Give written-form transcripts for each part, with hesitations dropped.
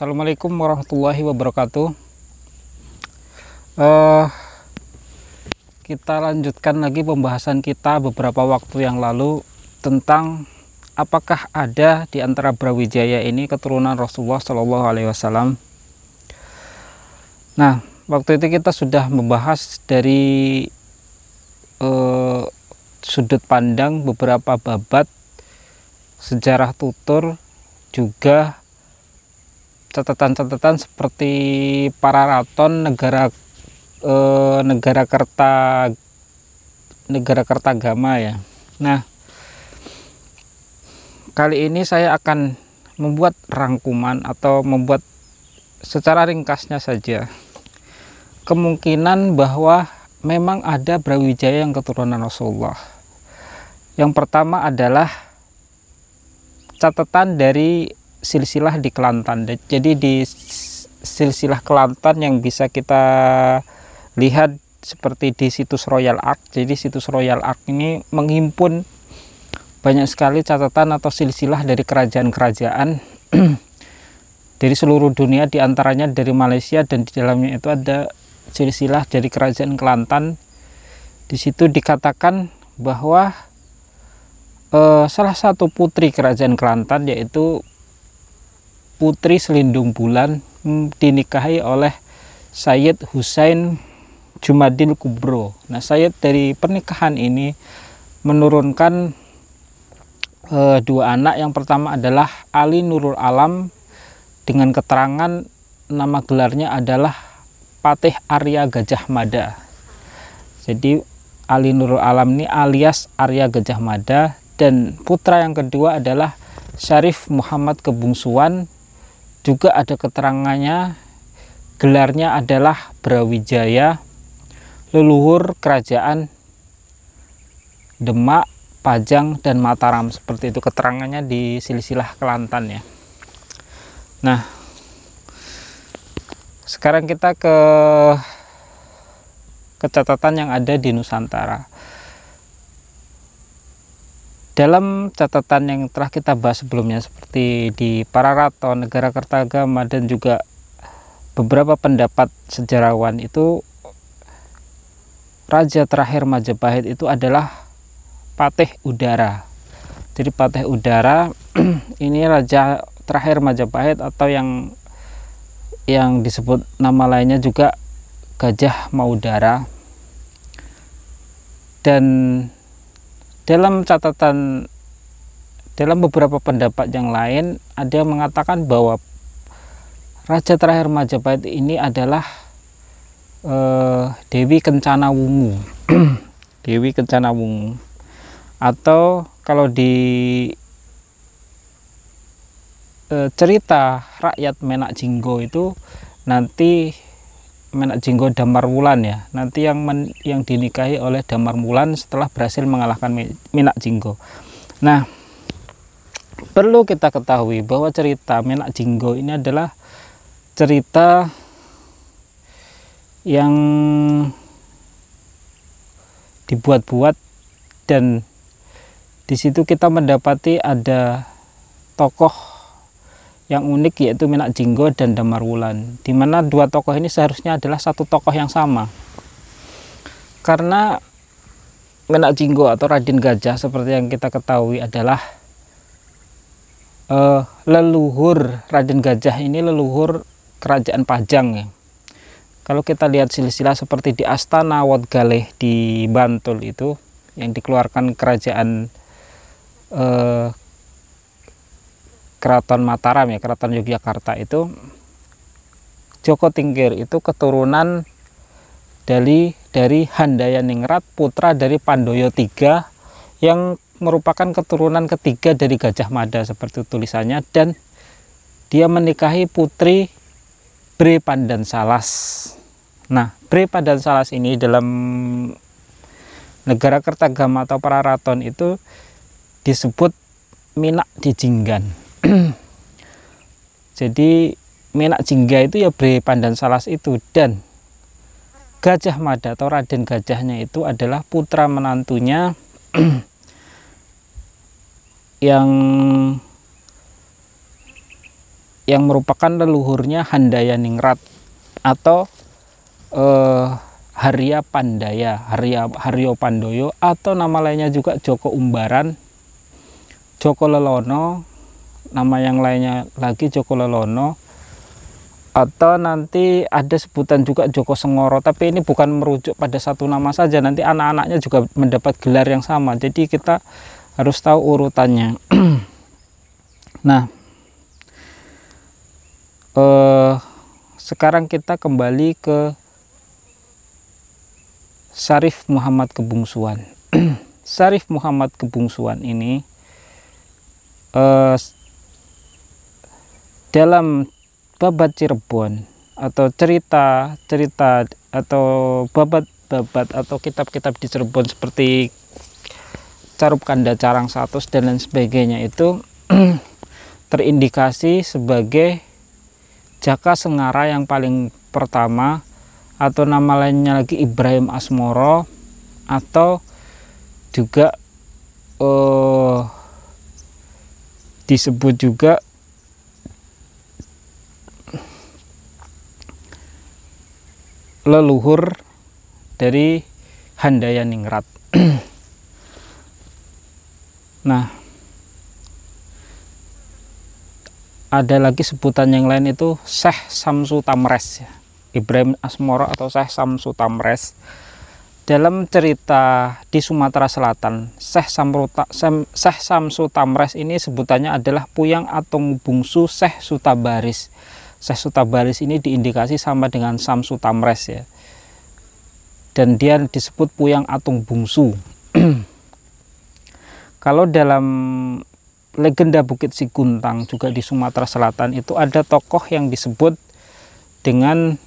Assalamualaikum warahmatullahi wabarakatuh. Kita lanjutkan lagi pembahasan kita beberapa waktu yang lalu tentang apakah ada di antara Brawijaya ini keturunan Rasulullah Shallallahu Alaihi Wasallam. Nah, waktu itu kita sudah membahas dari sudut pandang beberapa babat sejarah tutur, juga catatan-catatan seperti Pararaton, negara Kertagama ya. Nah, kali ini saya akan membuat rangkuman atau membuat secara ringkasnya saja kemungkinan bahwa memang ada Brawijaya yang keturunan Rasulullah. Yang pertama adalah catatan dari silsilah di Kelantan. Jadi di silsilah Kelantan yang bisa kita lihat seperti di situs Royal Ark. Jadi situs Royal Ark ini menghimpun banyak sekali catatan atau silsilah dari kerajaan-kerajaan dari seluruh dunia, diantaranya dari Malaysia, dan di dalamnya itu ada silsilah dari kerajaan Kelantan. Di situ dikatakan bahwa salah satu putri kerajaan Kelantan, yaitu Putri Selindung Bulan, dinikahi oleh Sayyid Husain Jumadil Kubro. Nah, Sayyid dari pernikahan ini menurunkan dua anak. Yang pertama adalah Ali Nurul Alam, dengan keterangan nama gelarnya adalah Patih Arya Gajah Mada. Jadi Ali Nurul Alam ini alias Arya Gajah Mada. Dan putra yang kedua adalah Syarif Muhammad Kebungsuan, juga ada keterangannya, gelarnya adalah Brawijaya, leluhur kerajaan Demak, Pajang, dan Mataram. Seperti itu keterangannya di silsilah Kelantan ya. Nah, sekarang kita ke catatan yang ada di Nusantara. Dalam catatan yang telah kita bahas sebelumnya, seperti di Pararaton, negara Kertagama, dan juga beberapa pendapat sejarawan, itu raja terakhir Majapahit itu adalah Patih Udara. Jadi Patih Udara ini raja terakhir Majapahit, atau yang disebut nama lainnya juga Gajah Maudara. Dan dalam catatan, dalam beberapa pendapat yang lain, ada yang mengatakan bahwa raja terakhir Majapahit ini adalah Dewi Kencana Wungu. Dewi Kencana Wungu, atau kalau di cerita rakyat Menak Jinggo itu nanti Menak Jinggo Damarwulan ya, nanti yang dinikahi oleh Damarwulan setelah berhasil mengalahkan Menak Jinggo. Nah, perlu kita ketahui bahwa cerita Menak Jinggo ini adalah cerita yang dibuat-buat, dan di situ kita mendapati ada tokoh yang unik, yaitu Menak Jinggo dan Damarwulan, di mana dua tokoh ini seharusnya adalah satu tokoh yang sama. Karena Menak Jinggo atau Raden Gajah, seperti yang kita ketahui, adalah leluhur. Raden Gajah ini leluhur kerajaan Pajang ya. Kalau kita lihat silsilah seperti di Astana Wodgaleh di Bantul itu, yang dikeluarkan kerajaan Keraton Mataram ya, Keraton Yogyakarta, itu Joko Tingkir itu keturunan dari Handayaningrat, putra dari Pandoyo III, yang merupakan keturunan ketiga dari Gajah Mada, seperti tulisannya. Dan dia menikahi putri Bre Pandansalas. Nah, Bre Pandansalas ini dalam negara Kertagama atau Pararaton itu disebut Minak Dijinggan. Jadi Menak Jingga itu ya Bre Pandansalas itu, dan Gajah Mada atau Raden Gajahnya itu adalah putra menantunya yang yang merupakan leluhurnya Handayaningrat atau Harya Pandaya, Haryo Pandoyo, atau nama lainnya juga Joko Umbaran, Joko Lelono, nama yang lainnya lagi Joko Lelono, atau nanti ada sebutan juga Joko Sengoro, tapi ini bukan merujuk pada satu nama saja, nanti anak-anaknya juga mendapat gelar yang sama, jadi kita harus tahu urutannya. Nah, sekarang kita kembali ke Syarif Muhammad Kebungsuan. Syarif Muhammad Kebungsuan ini dalam babat Cirebon atau cerita atau babat atau kitab-kitab di Cirebon seperti Carup Kanda Carang Satus dan lain sebagainya itu terindikasi sebagai Jaka Sengara yang paling pertama, atau nama lainnya lagi Ibrahim Asmoro, atau juga disebut juga leluhur dari Handayaningrat. Nah, ada lagi sebutan yang lain itu Syekh Samsu Tamres, ya. Ibrahim Asmoro atau Syekh Samsu Tamres. Dalam cerita di Sumatera Selatan, Syekh Samsu Tamres ini sebutannya adalah Puyang Atung Bungsu Syekh Sutabaris. Syekh Sutabaris ini diindikasi sama dengan Samsu Tamres, ya. Dan dia disebut Puyang Atung Bungsu. Kalau dalam legenda Bukit Siguntang juga di Sumatera Selatan itu ada tokoh yang disebut dengan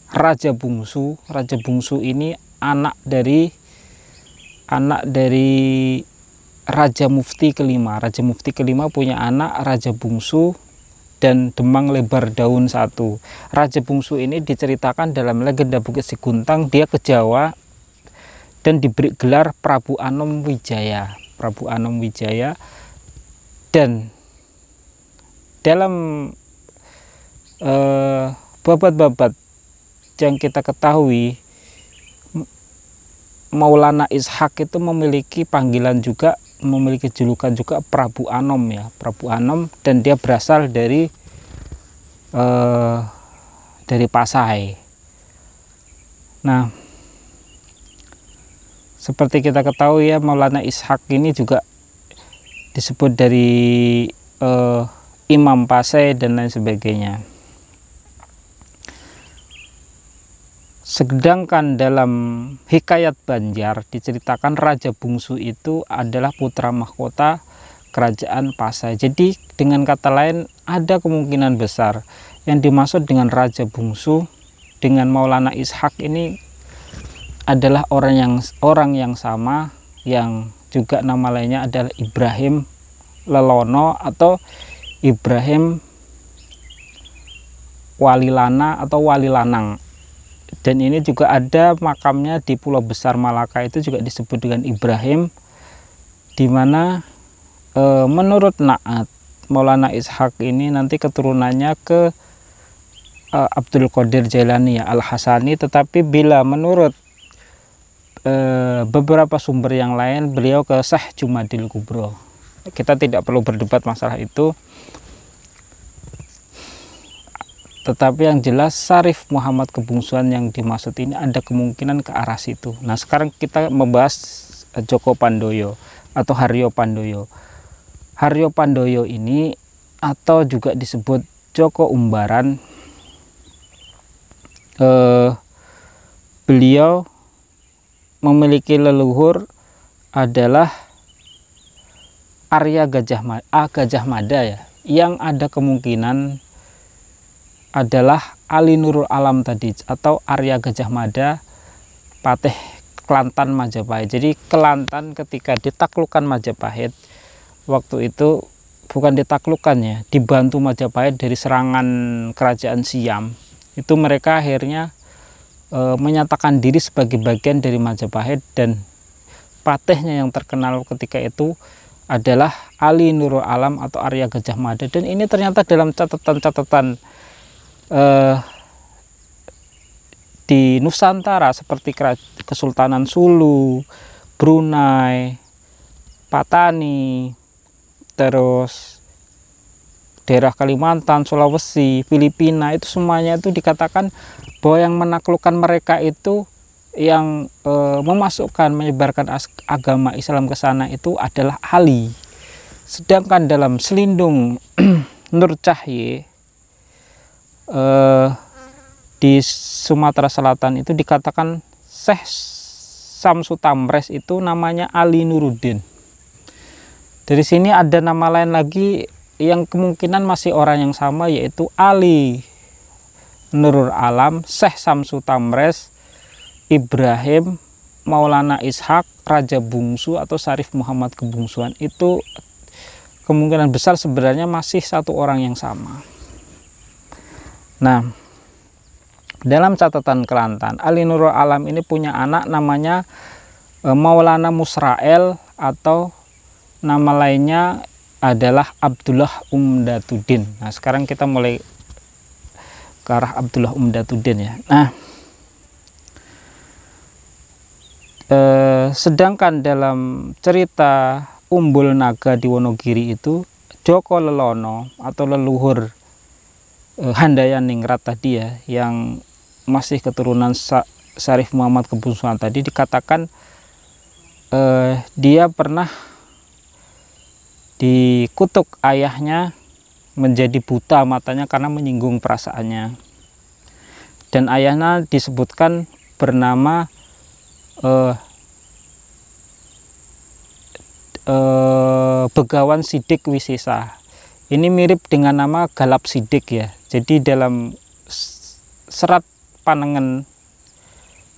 Raja Bungsu. Raja Bungsu ini anak dari Raja Mufti kelima. Raja Mufti kelima punya anak Raja Bungsu dan Demang Lebar Daun satu. Raja Bungsu ini diceritakan dalam legenda Bukit Siguntang, dia ke Jawa dan diberi gelar Prabu Anom Wijaya. Prabu Anom Wijaya. Dan dalam babat-babat yang kita ketahui, Maulana Ishak itu memiliki panggilan juga, memiliki julukan juga Prabu Anom, ya, Prabu Anom, dan dia berasal dari Pasai. Nah, seperti kita ketahui, ya, Maulana Ishak ini juga disebut dari Imam Pasai dan lain sebagainya. Sedangkan dalam Hikayat Banjar diceritakan Raja Bungsu itu adalah putra mahkota kerajaan Pasai. Jadi dengan kata lain, ada kemungkinan besar yang dimaksud dengan Raja Bungsu dengan Maulana Ishak ini adalah orang yang sama, yang juga nama lainnya adalah Ibrahim Lelono atau Ibrahim Walilana atau Walilanang. Dan ini juga ada makamnya di Pulau Besar Malaka, itu juga disebut dengan Ibrahim, di mana menurut Naat Maulana Ishak ini nanti keturunannya ke Abdul Qadir Jailani, ya, Al-Hasani, tetapi bila menurut beberapa sumber yang lain beliau ke Syekh Jumadil Kubro. Kita tidak perlu berdebat masalah itu, tetapi yang jelas Syarif Muhammad Kebungsuan yang dimaksud ini ada kemungkinan ke arah situ. Nah, sekarang kita membahas Joko Pandoyo atau Haryo Pandoyo. Haryo Pandoyo ini atau juga disebut Joko Umbaran, beliau memiliki leluhur adalah Arya Gajah Mada, ya, yang ada kemungkinan adalah Ali Nurul Alam tadi atau Arya Gajah Mada, Patih Kelantan Majapahit. Jadi Kelantan ketika ditaklukkan Majapahit waktu itu, bukan ditaklukkannya, dibantu Majapahit dari serangan kerajaan Siam, itu mereka akhirnya menyatakan diri sebagai bagian dari Majapahit, dan patihnya yang terkenal ketika itu adalah Ali Nurul Alam atau Arya Gajah Mada. Dan ini ternyata dalam catatan-catatan di Nusantara seperti Kesultanan Sulu, Brunei, Patani, terus daerah Kalimantan, Sulawesi, Filipina, itu semuanya itu dikatakan bahwa yang menaklukkan mereka itu, yang memasukkan, menyebarkan agama Islam ke sana itu adalah Ali. Sedangkan dalam Selindung Nur Cahye di Sumatera Selatan itu dikatakan Syekh Samsu Tamres itu namanya Ali Nuruddin. Dari sini ada nama lain lagi yang kemungkinan masih orang yang sama, yaitu Ali Nurul Alam, Syekh Samsu Tamres, Ibrahim, Maulana Ishak, Raja Bungsu atau Syarif Muhammad Kebungsuan. Itu kemungkinan besar sebenarnya masih satu orang yang sama. Nah, dalam catatan Kelantan, Ali Nurul Alam ini punya anak namanya Maulana Musrael, atau nama lainnya adalah Abdullah Umdatuddin. Nah, sekarang kita mulai ke arah Abdullah Umdatuddin ya. Nah, sedangkan dalam cerita Umbul Naga di Wonogiri itu, Joko Lelono atau leluhur Handayaningrat tadi ya, yang masih keturunan Syarif Muhammad Kebungsuan tadi, dikatakan dia pernah dikutuk ayahnya menjadi buta matanya karena menyinggung perasaannya, dan ayahnya disebutkan bernama Begawan Sidik Wisesa. Ini mirip dengan nama Galap Sidik ya. Jadi dalam serat Panengen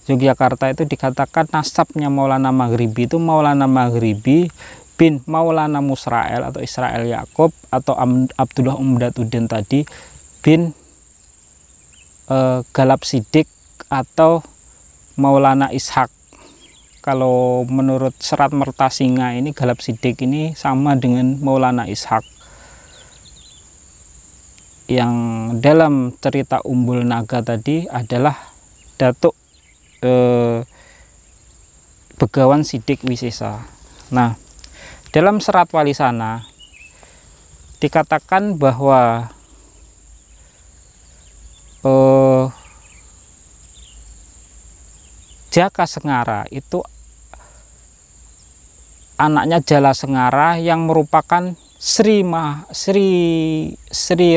Yogyakarta itu dikatakan nasabnya Maulana Maghribi itu Maulana Maghribi bin Maulana Musrael atau Israel Yakob atau Abdullah Umdatuddin tadi bin Galap Sidik atau Maulana Ishak. Kalau menurut serat Mertasinga ini Galap Sidik ini sama dengan Maulana Ishak. Yang dalam cerita Umbul Naga tadi adalah Datuk Begawan Sidik Wisesa. Nah, dalam serat Walisana dikatakan bahwa Jaka Sengara itu anaknya Jala Sengara yang merupakan Sri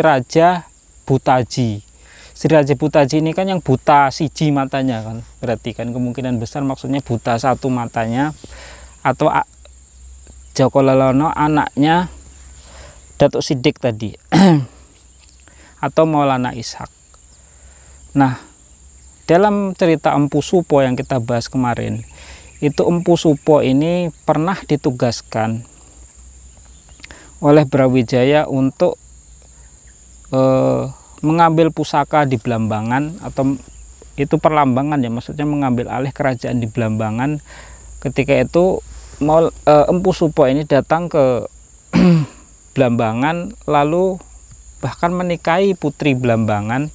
Raja Butaji. Sri Raja Butaji ini kan yang buta siji matanya kan, berarti kan kemungkinan besar maksudnya buta satu matanya, atau Joko Lelono anaknya Datuk Sidik tadi atau Maulana Ishak. Nah, dalam cerita Empu Supo yang kita bahas kemarin, itu Empu Supo ini pernah ditugaskan oleh Brawijaya untuk mengambil pusaka di Blambangan, atau itu perlambangan ya, maksudnya mengambil alih kerajaan di Blambangan. Ketika itu Empu Supo ini datang ke Blambangan, lalu bahkan menikahi putri Blambangan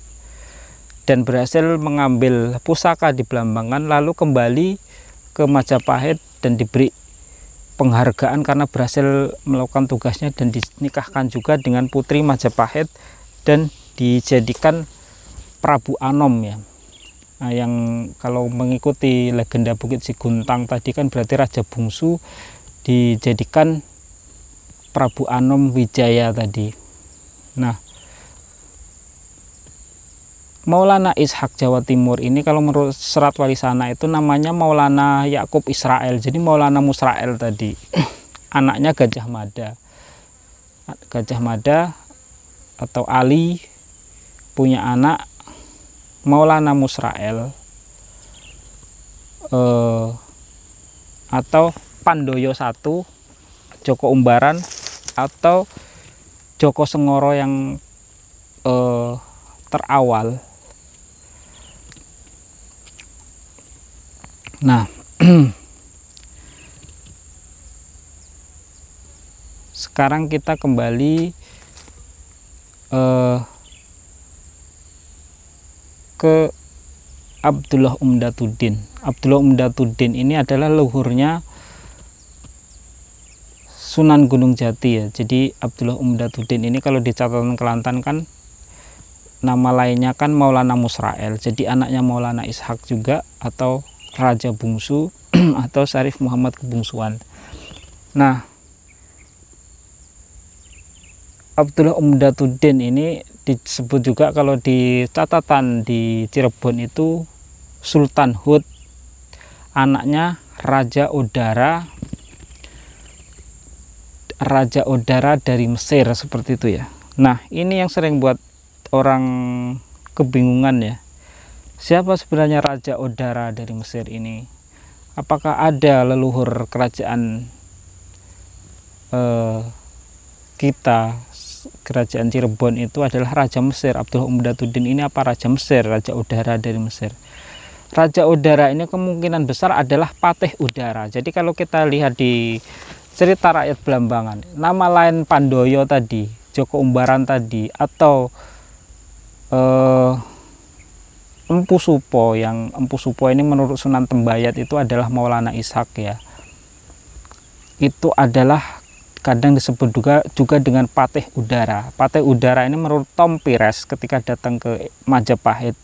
dan berhasil mengambil pusaka di Blambangan, lalu kembali ke Majapahit dan diberi penghargaan karena berhasil melakukan tugasnya dan dinikahkan juga dengan putri Majapahit dan dijadikan Prabu Anom ya. Nah, yang kalau mengikuti legenda Bukit Siguntang tadi kan berarti Raja Bungsu dijadikan Prabu Anom Wijaya tadi. Nah, Maulana Ishak Jawa Timur ini kalau menurut serat Walisana itu namanya Maulana Yakub Israel. Jadi Maulana Musrael tadi anaknya Gajah Mada. Gajah Mada atau Ali punya anak Maulana Musrael atau Pandoyo I, Joko Umbaran atau Joko Sengoro yang terawal. Nah, sekarang kita kembali ke Abdullah Umdatuddin. Abdullah Umdatuddin ini adalah leluhurnya Sunan Gunung Jati ya. Jadi Abdullah Umdatuddin ini kalau di catatan Kelantan kan nama lainnya kan Maulana Musrael. Jadi anaknya Maulana Ishak juga, atau Raja Bungsu atau Syarif Muhammad Kebungsuan. Nah, Abdullah Umdatuddin ini disebut juga kalau di catatan di Cirebon itu Sultan Hud, anaknya Raja Odara dari Mesir, seperti itu ya. Nah, ini yang sering buat orang kebingungan ya. Siapa sebenarnya Raja Odara dari Mesir ini? Apakah ada leluhur kerajaan kita, kerajaan Cirebon itu adalah Raja Mesir? Abdullah Umdatuddin ini apa Raja Mesir, Raja Odara dari Mesir? Raja Odara ini kemungkinan besar adalah Patih Udara. Jadi kalau kita lihat di cerita rakyat Blambangan, nama lain Pandoyo tadi, Joko Umbaran tadi, atau Empu Supo, yang Empu Supo ini menurut Sunan Tembayat itu adalah Maulana Ishak ya. Itu adalah kadang disebut juga dengan Patih Udara. Patih Udara ini menurut Tom Pires ketika datang ke Majapahit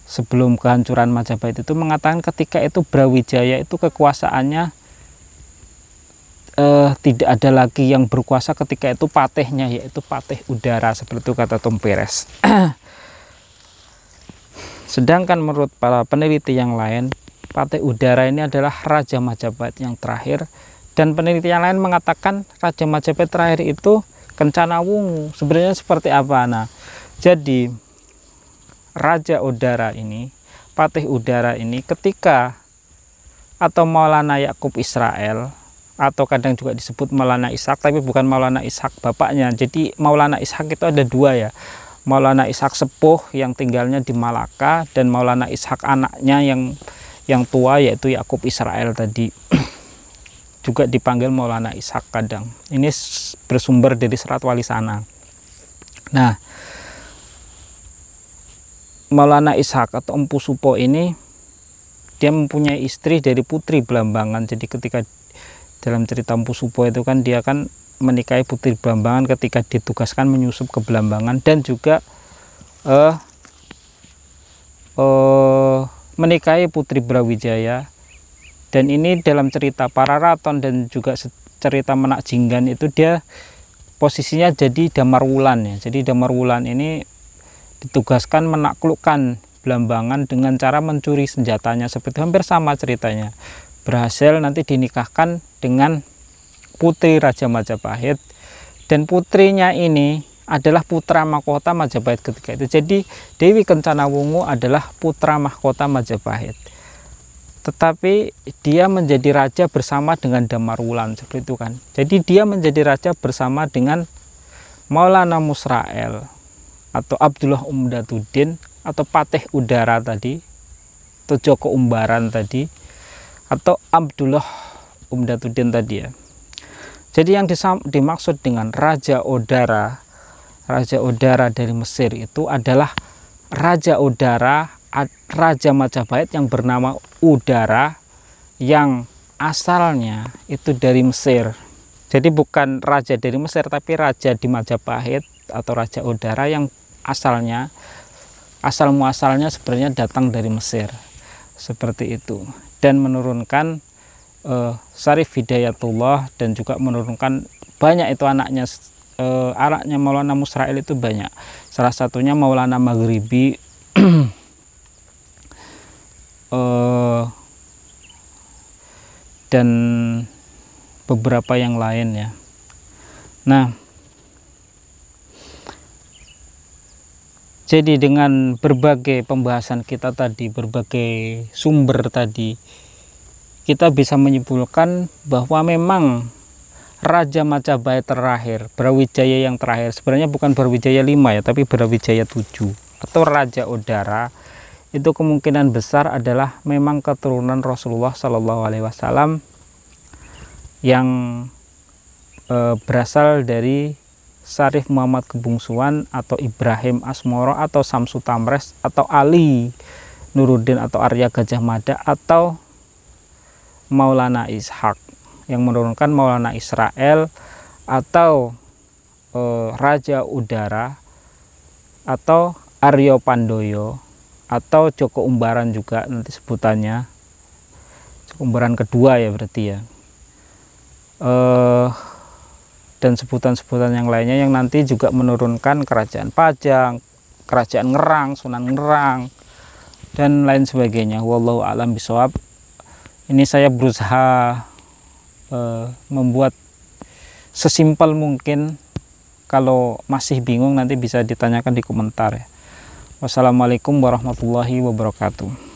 sebelum kehancuran Majapahit itu mengatakan ketika itu Brawijaya itu kekuasaannya tidak ada lagi yang berkuasa ketika itu patihnya, yaitu Patih Udara, seperti itu kata Tom Pires. Sedangkan menurut para peneliti yang lain, Patih Udara ini adalah Raja Majapahit yang terakhir, dan peneliti yang lain mengatakan Raja Majapahit terakhir itu Kencana Wungu. Sebenarnya seperti apa? Nah, jadi Raja Odara ini, Patih Udara ini, ketika atau Maulana Yakub Israel, atau kadang juga disebut Maulana Ishak, tapi bukan Maulana Ishak bapaknya. Jadi Maulana Ishak itu ada dua ya, Maulana Ishak sepuh yang tinggalnya di Malaka, dan Maulana Ishak anaknya yang tua, yaitu Yakub Israel tadi. Juga dipanggil Maulana Ishak kadang. Ini bersumber dari Serat Wali Sana. Nah, Maulana Ishak atau Empu Supo ini dia mempunyai istri dari putri Blambangan. Jadi ketika dalam cerita Empu Supo itu kan dia kan menikahi putri Blambangan ketika ditugaskan menyusup ke Blambangan, dan juga menikahi putri Brawijaya. Dan ini dalam cerita Pararaton dan juga cerita Menak Jinggan itu dia posisinya jadi Damar Wulan ya. Jadi Damar Wulan ini ditugaskan menaklukkan Blambangan dengan cara mencuri senjatanya, seperti hampir sama ceritanya. Berhasil nanti dinikahkan dengan putri Raja Majapahit, dan putrinya ini adalah putra mahkota Majapahit ketika itu. Jadi Dewi Kencana Wungu adalah putra mahkota Majapahit, tetapi dia menjadi raja bersama dengan Damar Wulan, seperti itu kan. Jadi dia menjadi raja bersama dengan Maulana Musrael atau Abdullah Umdatuddin atau Patih Udara tadi, atau Joko Umbaran tadi, atau Abdullah Umdatuddin tadi ya. Jadi yang dimaksud dengan Raja Odara dari Mesir itu adalah Raja Odara, Raja Majapahit yang bernama Udara, yang asalnya itu dari Mesir. Jadi bukan raja dari Mesir, tapi raja di Majapahit atau Raja Odara yang asalnya, asal muasalnya sebenarnya datang dari Mesir, seperti itu. Dan menurunkan Syarif Hidayatullah, dan juga menurunkan banyak itu anaknya Maulana Musrael itu banyak. Salah satunya Maulana Maghribi, dan beberapa yang lain ya. Nah, jadi dengan berbagai pembahasan kita tadi, berbagai sumber tadi, kita bisa menyimpulkan bahwa memang Raja Majapahit terakhir, Brawijaya yang terakhir, sebenarnya bukan Brawijaya 5 ya, tapi Brawijaya 7 atau Raja Odara, itu kemungkinan besar adalah memang keturunan Rasulullah Shallallahu Alaihi Wasallam yang berasal dari Syarif Muhammad Kebungsuan atau Ibrahim Asmoro atau Samsu Tamres atau Ali Nuruddin atau Arya Gajah Mada atau Maulana Ishak yang menurunkan Maulana Israel atau Raja Udara atau Aryo Pandoyo atau Joko Umbaran juga nanti sebutannya, Joko Umbaran kedua ya berarti ya, dan sebutan-sebutan yang lainnya yang nanti juga menurunkan Kerajaan Pajang, Kerajaan Ngerang, Sunan Ngerang, dan lain sebagainya. Wallahu a'lam bishawab. Ini saya berusaha membuat sesimpel mungkin. Kalau masih bingung nanti bisa ditanyakan di komentar ya. Wassalamualaikum warahmatullahi wabarakatuh.